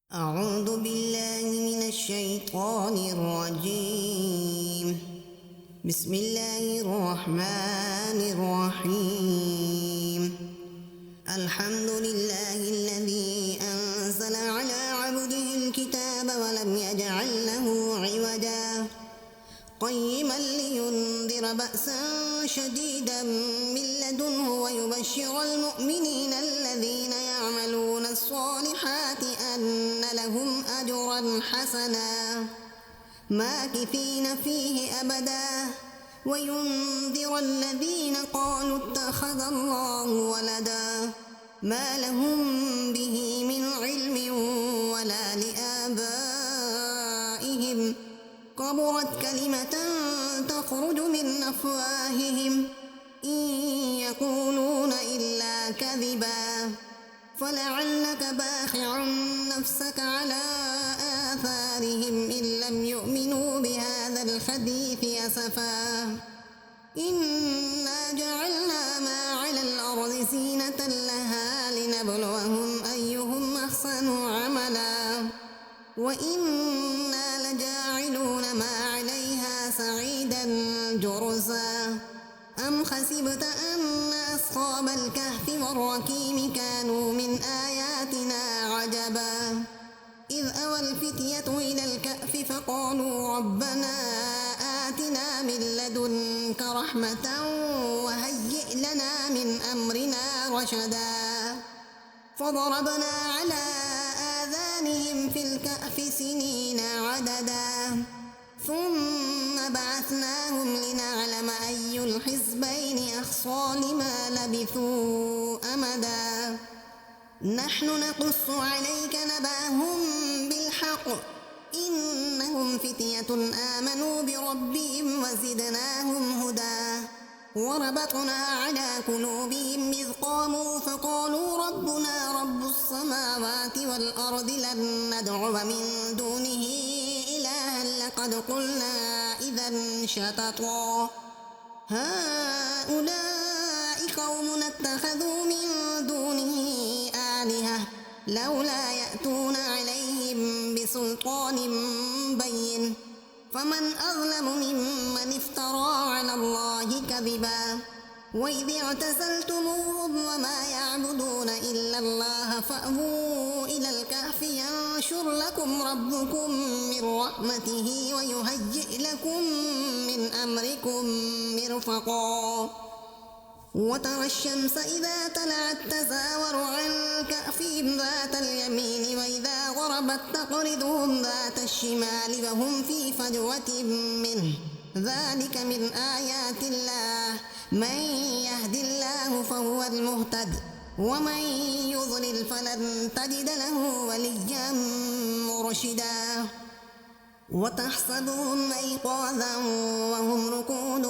أعوذ بالله من الشيطان الرجيم. بسم الله الرحمن الرحيم. الحمد لله الذي أنزل على عبده الكتاب ولم يجعل له عوجا قيما لينذر بأسا شديدا من لدنه ويبشر المؤمنين الذين يعملون الصالحات أن لهم أجرا حسنا ماكثين فيه أبدا وينذر الذين قالوا اتخذ الله ولدا ما لهم به من علم ولا لآبائهم كبرت كلمة تخرج من أفواههم إن يقولون إلا كذبا فلعلك باخع نفسك على آثارهم إن لم يؤمنوا بهذا الحديث أسفا إنا جعلنا ما على الأرض زينة لها لنبلوهم أيهم أحسن عملا وإنا لجاعلون ما عليها سعيدا جرزا أم حسبت أن أصحاب الكهف والرقيم كانوا من آياتنا عجبا إذ أوى الفتية إلى الكهف فقالوا ربنا آتنا من لدنك رحمة وهيئ لنا من أمرنا رشدا فضربنا على آذانهم في الكهف سنين عددا ثم بعثناهم لنعلم أي الحزبين أحصى لما لبثوا أمدا نحن نقص عليك نبأهم بالحق إنهم فتية آمنوا بربهم وزدناهم هدى وربطنا على قلوبهم إذ قاموا فقالوا ربنا رب السماوات والأرض لن ندعو من دونه إلها لقد قلنا إذا شططا هؤلاء قوم اتخذوا من دونه آلهة لولا يأتون عليهم بسلطان بين فمن أظلم ممن افترى على الله كذبا وإذ اعتزلتموهم وما يعبدون إلا الله فأووا إلى الكهف ينشر لكم ربكم من رحمته ويهيئ لكم من أمركم مرفقا وترى الشمس إذا طلعت تزاور عن كهفهم ذات اليمين وإذا غربت تقرضهم ذات الشمال وهم في فجوة منه ذلك من آيات الله من يهد الله فهو المهتد ومن يضلل فلن تجد له وليا مرشدا وتحسبهم أيقاظا وهم ركود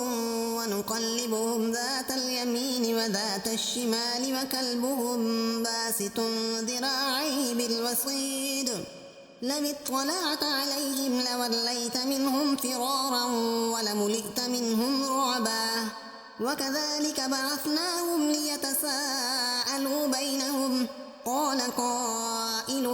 ونقلبهم ذات اليمين وذات الشمال وكلبهم باسط ذراعيه بالوصيد لو اطلعت عليهم لوليت منهم فرارا ولملئت منهم رعبا وكذلك بعثناهم ليتساءلوا بينهم قال قائل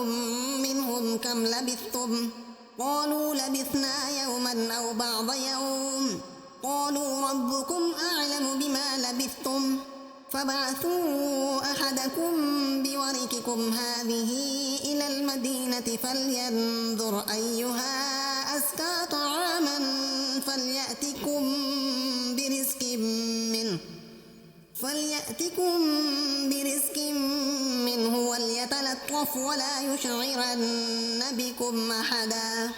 منهم كم لبثتم قالوا لبثنا يوما أو بعض يوم قالوا ربكم أعلم بما لبثتم فبعثوا أحدكم بورقكم هذه إلى المدينة فلينظر أيها أزكى طعاما فليأتكم برزق منه وليتلطف ولا يشعرن بكم أحدا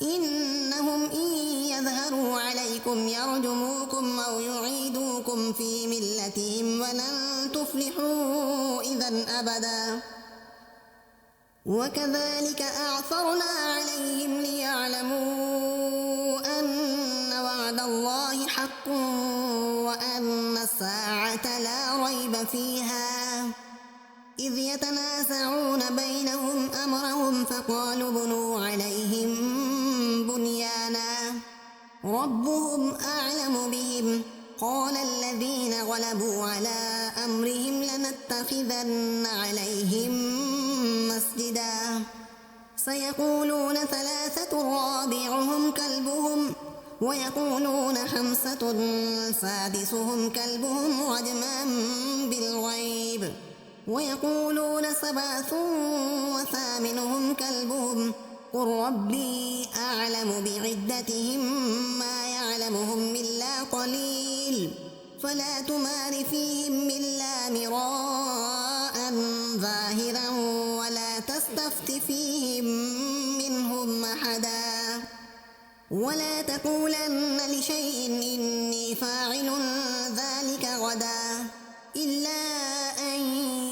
إنهم إن يظهروا عليكم يرجموكم أو يعيدوكم في ملتهم ولن تفلحوا إذا أبدا وكذلك أعثرنا عليهم ليعلموا أن وعد الله حق وأن الساعة لا ريب فيها إذ يتنازعون بينهم أمرهم فقالوا بنوا عليهم بنيانا ربهم أعلم بهم قال الذين غلبوا على أمرهم لنتخذن عليهم مسجدا سيقولون ثلاثة رابعهم كلبهم ويقولون خمسة سادسهم كلبهم رجما بالغيب ويقولون سبعة وثامنهم كلبهم قل ربي أعلم بعدتهم ما يعلمهم إلا قليل فلا تمار فيهم إلا مراء ظاهرا ولا تستفت فيهم منهم أحدا ولا تقولن لشيء إني فاعل ذلك غدا إلا أن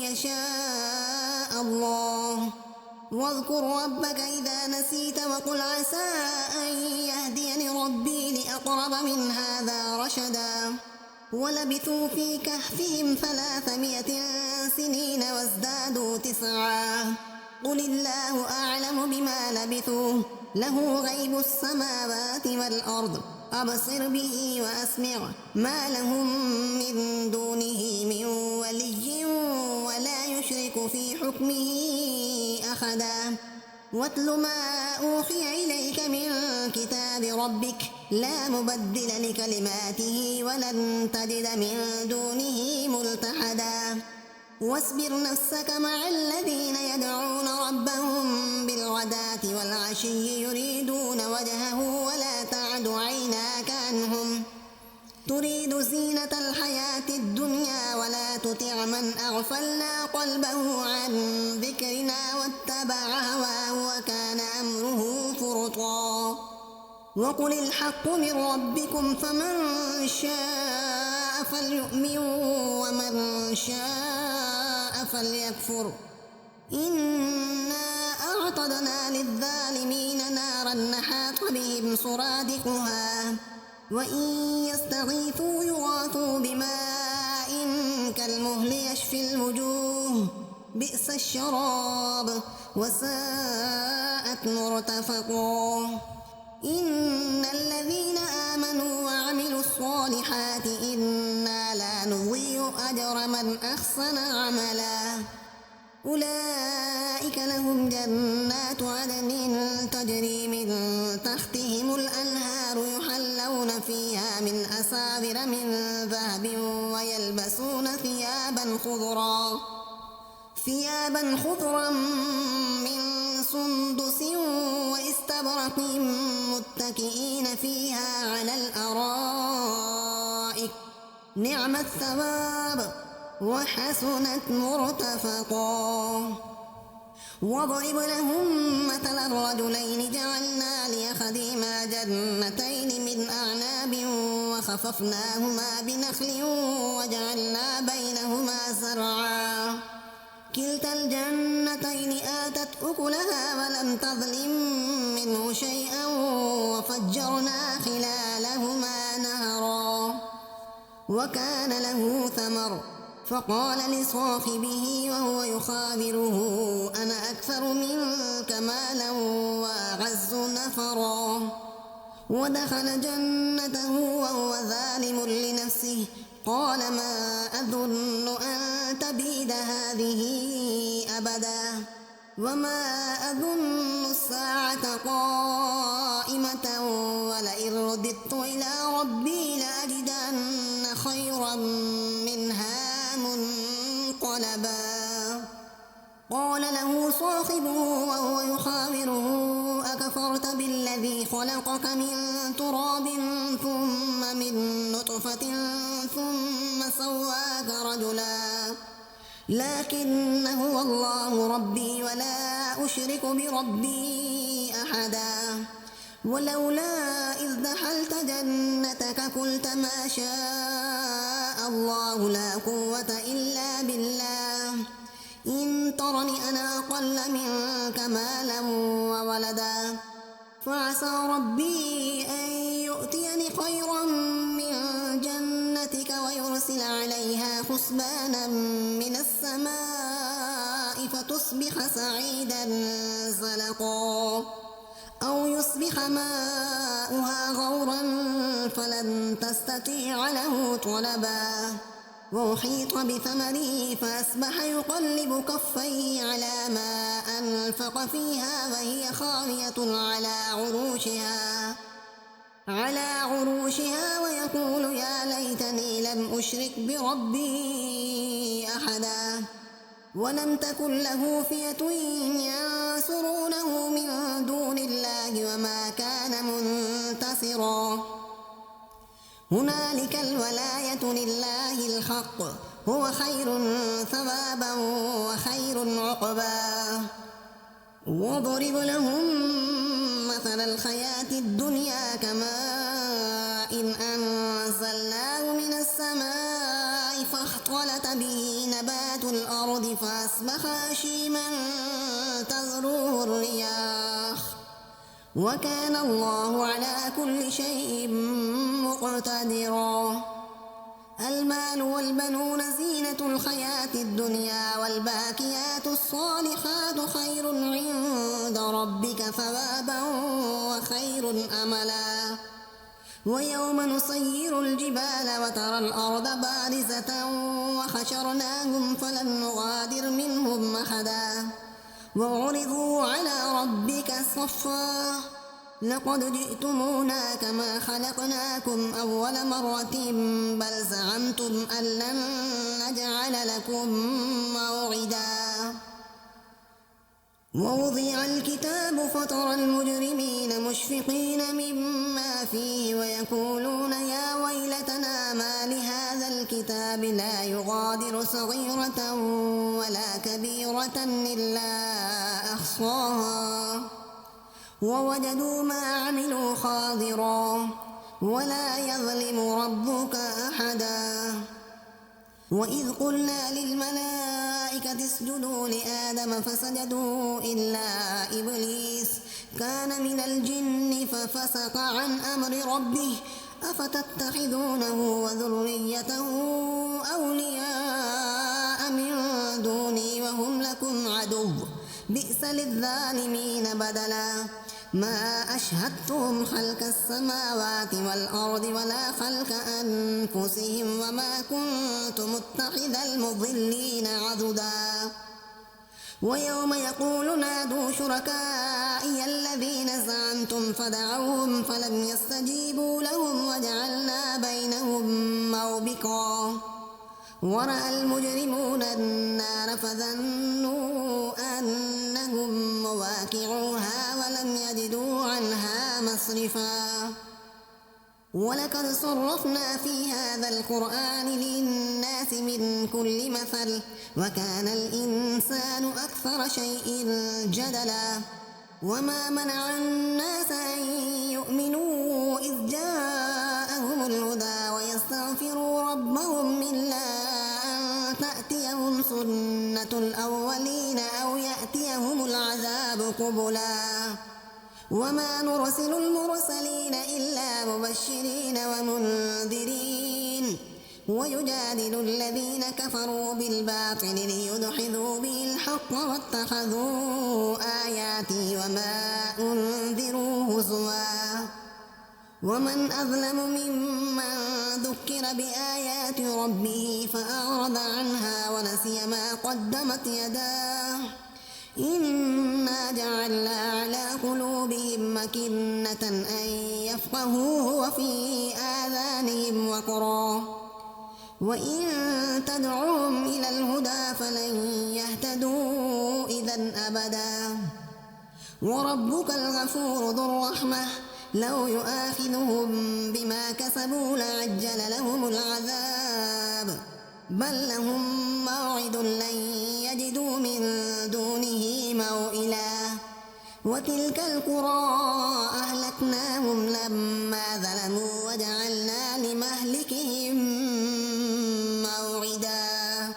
يشاء الله واذكر ربك إذا نسيت وقل عسى أن يهديني ربي لأقرب من هذا رشدا ولبثوا في كهفهم 300 سنين وازدادوا 9 قل الله أعلم بما لبثوا له غيب السماوات والأرض أبصر به وأسمع ما لهم من دونه من ولي ولا يشرك في حكمه أحدا واتل ما أوحي إليك من كتاب ربك لا مبدل لكلماته ولن تجد من دونه ملتحدا واصبر نفسك مع الذين يدعون ربهم بالغداة والعشي يريدون وجهه ولا تعد عيناك عنهم تريد زينة الحياة الدنيا ولا تطع من أغفلنا قلبه عن ذكرنا واتبع هواه وكان أمره فرطا وقل الحق من ربكم فمن شاء فليؤمن ومن شاء فليكفر إنا أعتدنا للظالمين نارا نحاط بهم سرادقها وإن يستغيثوا يغاثوا بماء كالمهل يشفي الوجوه بئس الشراب وساءت مرتفقا إن الذين آمنوا وعملوا الصالحات إنا لا نضيع أجر من أحسن عملا أولئك لهم جنات عدن تجري من تحتهم الأنهار يحلون فيها من أساور من ذهب ويلبسون ثيابا خضرا من سندس واستبرق متكئين فيها على الأرائك نعم الثواب وحسنت مرتفقا واضرب لهم مثل الرجلين جعلنا لأحدهما جنتين من أعناب وخففناهما بنخل وجعلنا بينهما زرعا كلتا الجنتين آتت أكلها ولم تظلم منه شيئا وفجرنا خلالهما نهرا وكان له ثمر فقال لصاحبه وهو يخابره أنا أكثر منك مالا وأعز نفرا ودخل جنته وهو ظالم لنفسه قال ما أظن أن تبيد هذه أبدا وما أظن الساعة قائمة ولئن رددت إلى ربي لأجدن خيرا منها منقلبا قال له صاحبه وهو يخابره أكفرت بالذي خلقك من تراب ثم من نطفة ثم سواك رجلا لكن هو الله ربي ولا أشرك بربي أحدا ولولا إذ دخلت جنتك قلت ما شاء الله لا قوة إلا بالله إن ترني أنا أقل منك مالا وولدا فعسى ربي أن يؤتيني خيرا من جنتك ويرسل عليها حسبانا من السماء فتصبح سعيدا زلقا أو يصبح ماؤها غورا فلن تستطيع له طلبا وأحيط بثمره فأصبح يقلب كفيه على ما أنفق فيها وهي خاوية على عروشها ويقول يا ليتني لم أشرك بربي أحدا ولم تكن له فئة ينصرونه من دون الله وما كان منتصرا هنالك الولاية لله الحق هو خير ثوابا وخير عقبا واضرب لهم مثل الحياة الدنيا كماء إن أنزلناه من السماء فاختلط به نبات الأرض فأصبح هشيما تذروه الرياح وكان الله على كل شيء مقتدرا المال والبنون زينة الحياة الدنيا والباقيات الصالحات خير عند ربك ثوابا وخير أملا ويوم نسير الجبال وترى الأرض بارزة وحشرناهم فلم نغادر منهم أحدا وعرضوا على ربك صفا لقد جئتمونا كما خلقناكم أول مرة بل زعمتم أن لن نجعل لكم موعدا ووضع الكتاب فترى المجرمين مشفقين مما فيه ويقولون يا ويلتنا ما لهذا الكتاب لا يغادر صغيرة ولا كبيرة إلا أحصاها ووجدوا ما عملوا حاضرا ولا يظلم ربك أحدا وإذ قلنا للملائكة اسجدوا لآدم فسجدوا إلا إبليس كان من الجن ففسق عن أمر ربه أفتتخذونه وذريته أولياء من دوني وهم لكم عدو بئس للظالمين بدلا ما أشهدتهم خلق السماوات والأرض ولا خلق أنفسهم وما كنت متخذ المضلين عضدا ويوم يقول نادوا شركائي الذين زعمتم فدعوهم فلم يستجيبوا لهم وجعلنا بينهم موبقا ورأى المجرمون النار فظنوا أنهم مواقعوها ولم يجدوا عنها مصرفا ولقد صرفنا في هذا القرآن للناس من كل مثل وكان الإنسان أكثر شيء جدلا وما منع الناس أن يؤمنوا إذ جاءهم الهدى ويستغفروا ربهم إلا أن تأتيهم سنة الأولين أو يأتيهم العذاب قبلا وما نرسل المرسلين إلا مبشرين ومنذرين ويجادل الذين كفروا بالباطل ليدحضوا به الحق واتخذوا آياتي وما أنذروا هزوا ومن أظلم ممن ذكر بآيات ربه فأعرض عنها ونسي ما قدمت يداه إنا جعلنا على قلوبهم مكنة أن يفقهوه وفي آذانهم وقرا وإن تدعوهم إلى الهدى فلن يهتدوا إذا أبدا وربك الغفور ذو الرحمة لو يؤاخذهم بما كسبوا لعجل لهم العذاب بل لهم موعد لن يجدوا من دونه موئلا وتلك القرى أهلكناهم لما ظلموا وجعلنا لمهلكهم موعدا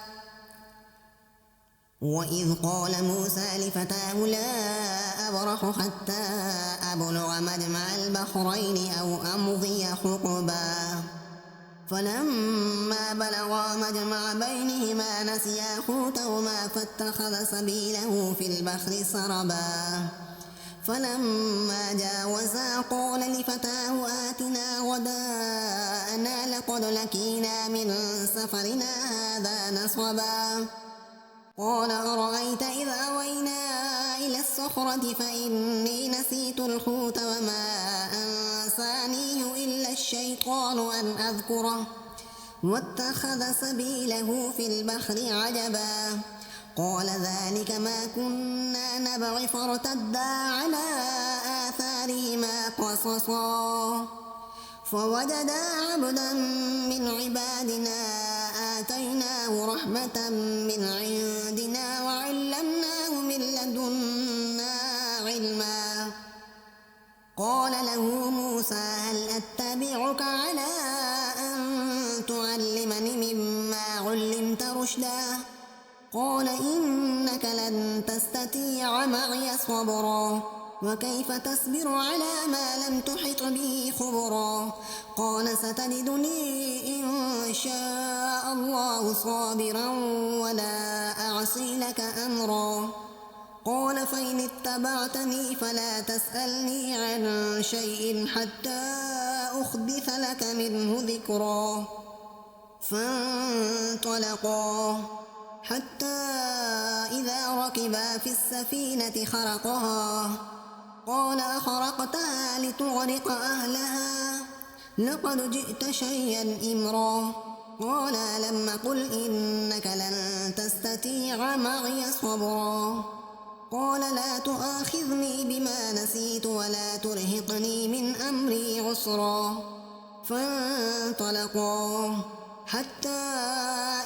وإذ قال موسى لفتاه لا أبرح حتى أبلغ مجمع البحرين أو أمضي حقبا فلما بلغا مجمع بينهما نسيا حوتهما فاتخذ سبيله في البحر سربا فلما جاوزا قال لفتاه آتنا غداءنا أخلانا لقد لقينا من سفرنا هذا نصبا قال أرأيت إذ أوينا إلى الصخرة فإني نسيت الحوت وما أنسانيه إلا الشيطان أن أذكره واتخذ سبيله في البحر عجبا قال ذلك ما كنا نبغي فارتدا على آثارهما قصصا فوجدا عبدا من عبادنا آتيناه رحمة من عندنا وعلمناه من لدنا علما قال له موسى هل أتبعك على أن تعلمني مما علمت رشدا قال إنك لن تستطيع معي صبرا وكيف تصبر على ما لم تحط به خبرا قال ستجدني إن شاء الله صابرا ولا أعصي لك أمرا قال فإن اتبعتني فلا تسألني عن شيء حتى أحدث لك منه ذكرا فانطلقا حتى إذا ركبا في السفينة خرقها قال أخرقتها لتغرق أهلها لقد جئت شيئا إمرا قال لم قل إنك لن تستطيع معي صبرا قال لا تؤاخذني بما نسيت ولا ترهقني من أمري عسرا فانطلقا حتى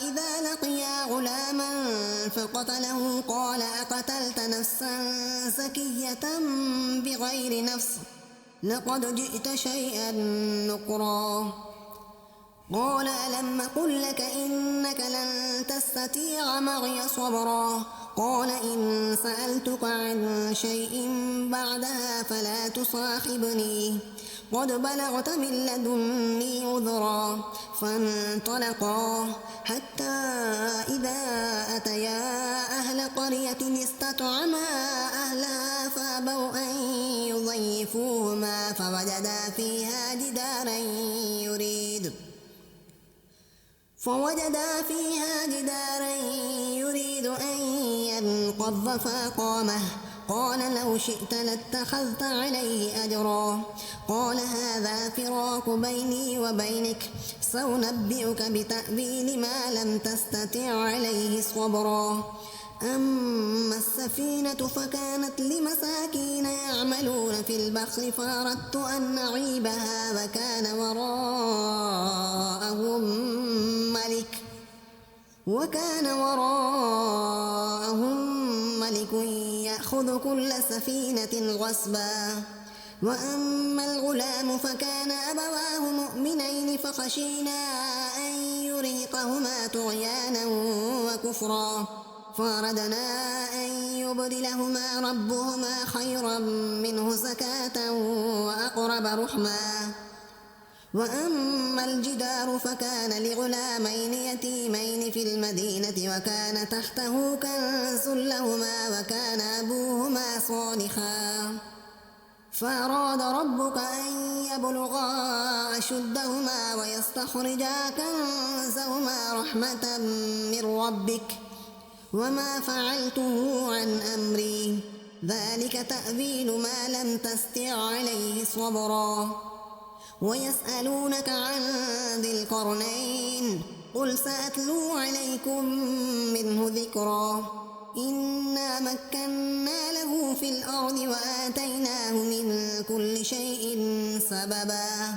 إذا لقيا غلاما فقتله قال أقتلت نفسا زكية بغير نفس لقد جئت شيئا نكرا قال ألم قل لك إنك لن تستطيع معي صبرا قال إن سألتك عن شيء بعدها فلا تصاحبني قد بلغت من لدني عذرا فانطلقا حتى إذا أتيا أهل قرية استطعما أهلها فأبوا أن يضيفوهما فوجدا فيها جدارا يريد أن ينقض فأقامه قال لو شئت لاتخذت عليه أجرا قال هذا فراق بيني وبينك سأنبئك بتأويل ما لم تستطع عليه صبرا أما السفينة فكانت لمساكين يعملون في البحر فأردت أن أعيبها وكان وراءهم ملك يأخذ كل سفينة غصبا وأما الغلام فكان أبواه مؤمنين فخشينا أن يرهقهما طغيانا وكفرا فأردنا أن يبدلهما ربهما خيرا منه زكاة وأقرب رحما وأما الجدار فكان لغلامين يتيمين في المدينة وكان تحته كنز لهما وكان أبوهما صالحا فأراد ربك أن يبلغا أشدهما ويستخرجا كنزهما رحمة من ربك وما فعلته عن أمري ذلك تأويل ما لم تستطع عليه صبرا ويسألونك عن ذي القرنين قل سأتلو عليكم منه ذكرا إنا مكنا له في الأرض وآتيناه من كل شيء سببا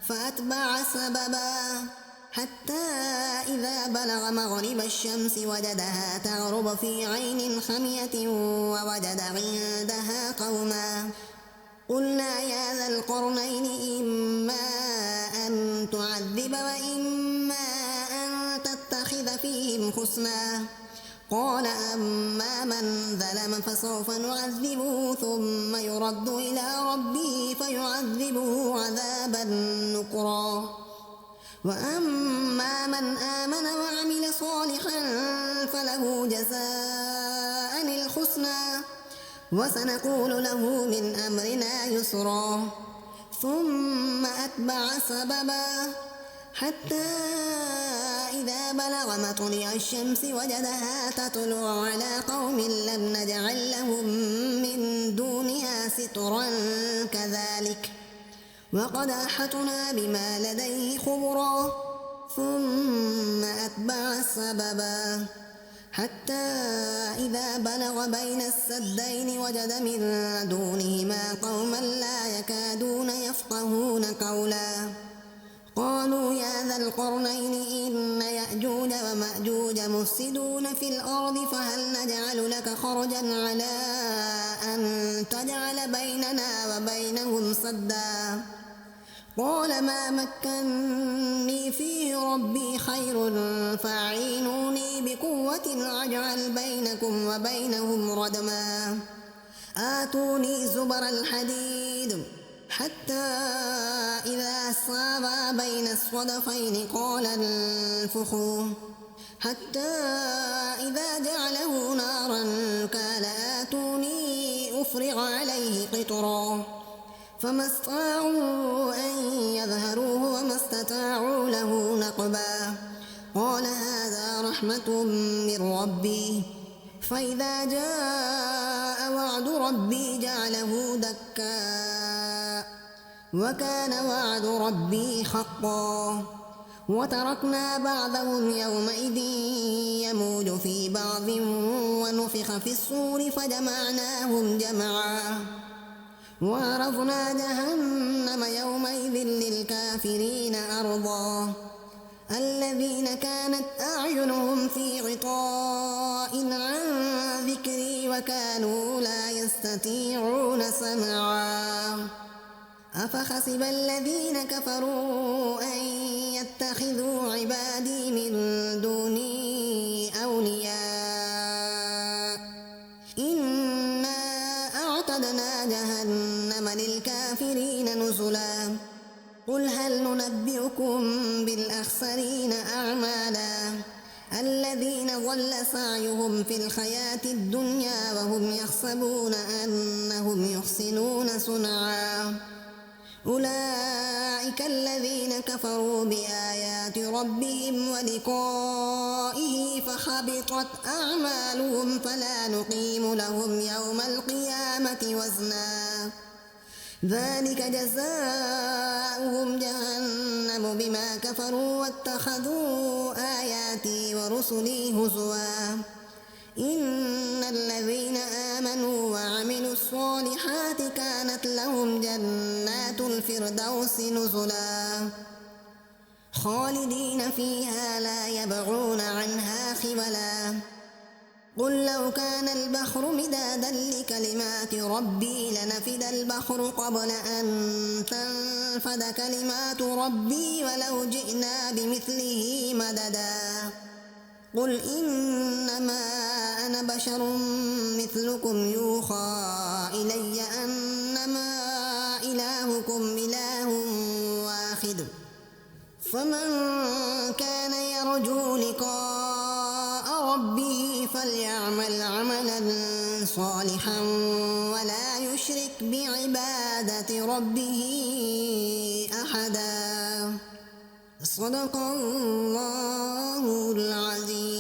فأتبع سببا حتى إذا بلغ مغرب الشمس وجدها تغرب في عين خمية ووجد عندها قوما قلنا يا ذا القرنين إما أن تعذب وإما أن تتخذ فيهم حسنا قال أما من ظلم فسوف نعذبه ثم يرد إلى ربه فيعذبه عذابا نكرا وأما من آمن وعمل صالحا فله جزاء الحسنى وسنقول له من أمرنا يسرا ثم أتبع سببا حتى إذا بلغ مطلع الشمس وجدها تطلع على قوم لم نجعل لهم من دونها سترا كذلك وقد أحطنا بما لديه خبرا ثم أتبع سببا حتى إذا بلغ بين السدين وجد من دونهما قوما لا يكادون يفقهون قولا قالوا يا ذا القرنين إن يأجوج ومأجوج مفسدون في الأرض فهل نجعل لك خرجا على أن تجعل بيننا وبينهم سدا قال ما مكني فيه ربي خير فاعينوني بقوة أجعل بينكم وبينهم ردما آتوني زبر الحديد حتى إذا ساوى بين الصدفين قال انفخوا حتى إذا جعله نارا قال آتوني أفرغ عليه قطرا فما استطاعوا أن يظهروه وما استطاعوا له نقبا قال هذا رحمة من ربي فإذا جاء وعد ربي جعله دكا وكان وعد ربي حقا وتركنا بعضهم يومئذ يموج في بعض ونفخ في الصور فجمعناهم جمعا وعرضنا جهنم يومئذ للكافرين عرضا الذين كانت أعينهم في غطاء عن ذكري وكانوا لا يستطيعون سمعا أفحسب الذين كفروا أن يتخذوا عبادي من دوني أولياء إنا أعتدنا جهنم للكافرين نزلا قل هل ننبئكم بالأخسرين أعمالا الذين ضل سعيهم في الحياة الدنيا وهم يحسبون أنهم يحسنون صنعا أولئك الذين كفروا بآيات ربهم ولقائه فحبطت أعمالهم فلا نقيم لهم يوم القيامة وزنا ذلك جزاؤهم جهنم بما كفروا واتخذوا آياتي ورسلي هزوا إن الذين آمنوا وعملوا الصالحات كانت لهم جنات الفردوس نزلا خالدين فيها لا يبغون عنها حولا قل لو كان البحر مدادا لكلمات ربي لنفد البحر قبل أن تنفد كلمات ربي ولو جئنا بمثله مددا قل إنما أنا بشر مثلكم يوحى إلي أنما إلهكم إله واحد فمن كان يرجو لقاء ربه فليعمل عملا صالحا ولا يشرك بعبادة ربه أحدا صدق الله العظيم.